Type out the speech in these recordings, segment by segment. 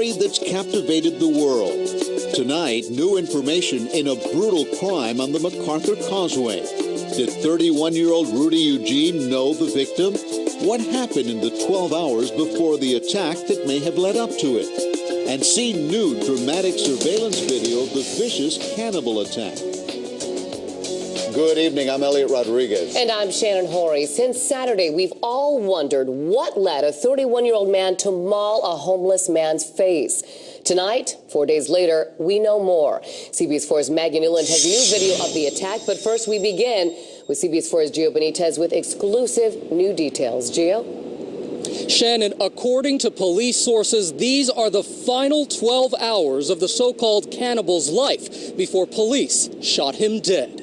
story that's captivated the world. Tonight, new information in a brutal crime on the MacArthur Causeway. Did 31-year-old Rudy Eugene know the victim? What happened in the 12 hours before the attack that may have led up to it? And see new dramatic surveillance video of the vicious cannibal attack. Good evening, I'm Elliot Rodriguez. And I'm Shannon Horry. Since Saturday, we've all wondered what led a 31-year-old man to maul a homeless man's face. Tonight, 4 days later, we know more. CBS 4's Maggie Newland has new video of the attack, but first we begin with CBS 4's Gio Benitez with exclusive new details. Gio? Shannon, according to police sources, these are the final 12 hours of the so-called cannibal's life before police shot him dead.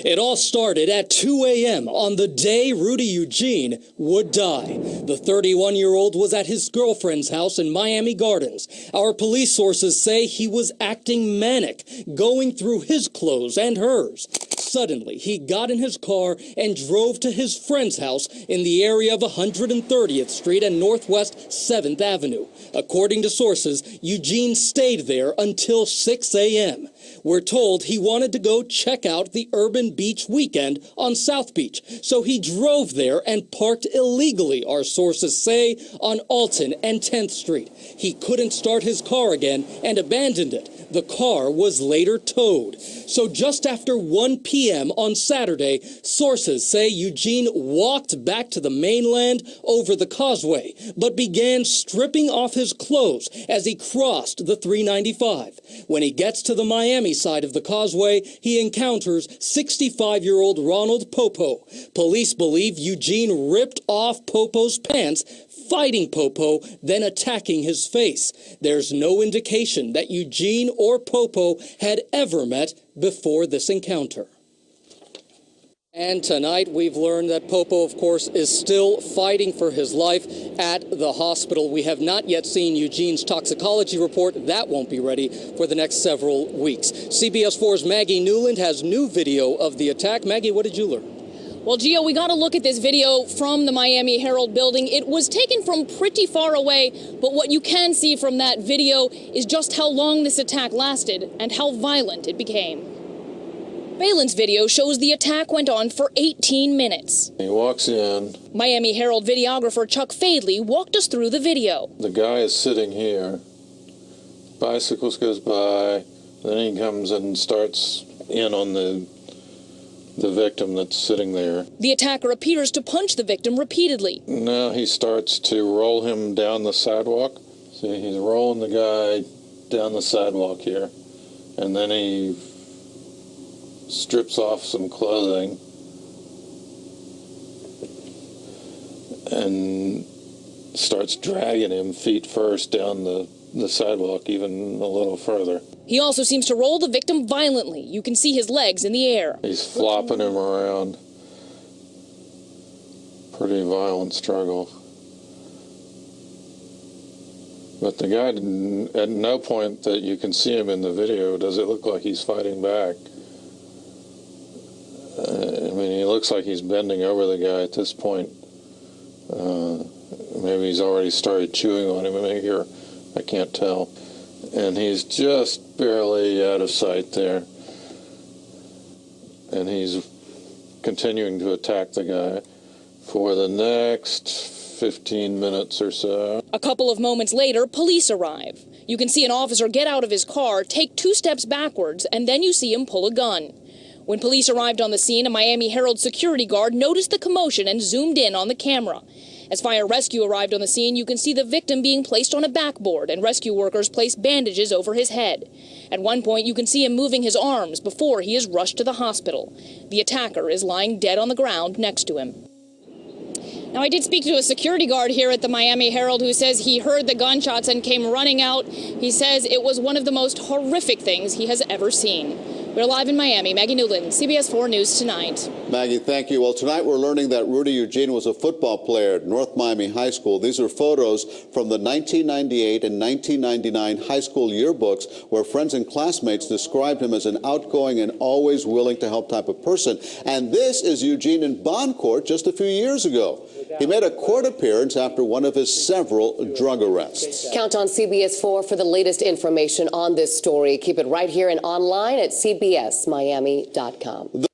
It all started at 2 a.m. on the day Rudy Eugene would die. The 31-year-old was at his girlfriend's house in Miami Gardens. Our police sources say he was acting manic, going through his clothes and hers. Suddenly, he got in his car and drove to his friend's house in the area of 130th Street and Northwest 7th Avenue. According to sources, Eugene stayed there until 6 a.m. We're told he wanted to go check out the Urban Beach weekend on South Beach, so he drove there and parked illegally, our sources say, on Alton and 10th Street. He couldn't start his car again and abandoned it. The car was later towed. So just after 1 p.m. on Saturday, sources say Eugene walked back to the mainland over the causeway, but began stripping off his clothes as he crossed the 395. When he gets to the Miami side of the causeway, he encounters 65-year-old Ronald Poppo. Police believe Eugene ripped off Poppo's pants, fighting Poppo, then attacking his face. There's no indication that Eugene or Poppo had ever met before this encounter. And tonight we've learned that Poppo, of course, is still fighting for his life at the hospital. We have not yet seen Eugene's toxicology report. That won't be ready for the next several weeks. CBS 4's Maggie Newland has new video of the attack. Maggie, what did you learn? Well, Gio, we got to look at this video from the Miami Herald building. It was taken from pretty far away, but what you can see from that video is just how long this attack lasted and how violent it became. Phelan's video shows the attack went on for 18 minutes. He walks in. Miami Herald videographer Chuck Fadley walked us through the video. The guy is sitting here. Bicycles goes by. Then he comes and starts in on the victim that's sitting there. The attacker appears to punch the victim repeatedly. Now he starts to roll him down the sidewalk. See, he's rolling the guy down the sidewalk here. And then he strips off some clothing and starts dragging him feet first down the sidewalk even a little further. He also seems to roll the victim violently. You can see his legs in the air. He's flopping him around. Pretty violent struggle. But the guy, at no point that you can see him in the video, does it look like he's fighting back. I mean, he looks like he's bending over the guy at this point. Maybe he's already started chewing on him in here. I can't tell. And he's just barely out of sight there. And he's continuing to attack the guy for the next 15 minutes or so. A couple of moments later, police arrive. You can see an officer get out of his car, take 2 steps backwards, and then you see him pull a gun. When police arrived on the scene, a Miami Herald security guard noticed the commotion and zoomed in on the camera. As fire rescue arrived on the scene, you can see the victim being placed on a backboard and rescue workers place bandages over his head. At one point, you can see him moving his arms before he is rushed to the hospital. The attacker is lying dead on the ground next to him. Now, I did speak to a security guard here at the Miami Herald who says he heard the gunshots and came running out. He says it was one of the most horrific things he has ever seen. We're live in Miami. Maggie Newland, CBS 4 News Tonight. Maggie, thank you. Well, tonight we're learning that Rudy Eugene was a football player at North Miami High School. These are photos from the 1998 and 1999 high school yearbooks where friends and classmates described him as an outgoing and always willing to help type of person. And this is Eugene in bond court just a few years ago. He made a court appearance after one of his several drug arrests. Count on CBS 4 for the latest information on this story. Keep it right here and online at cbsmiami.com.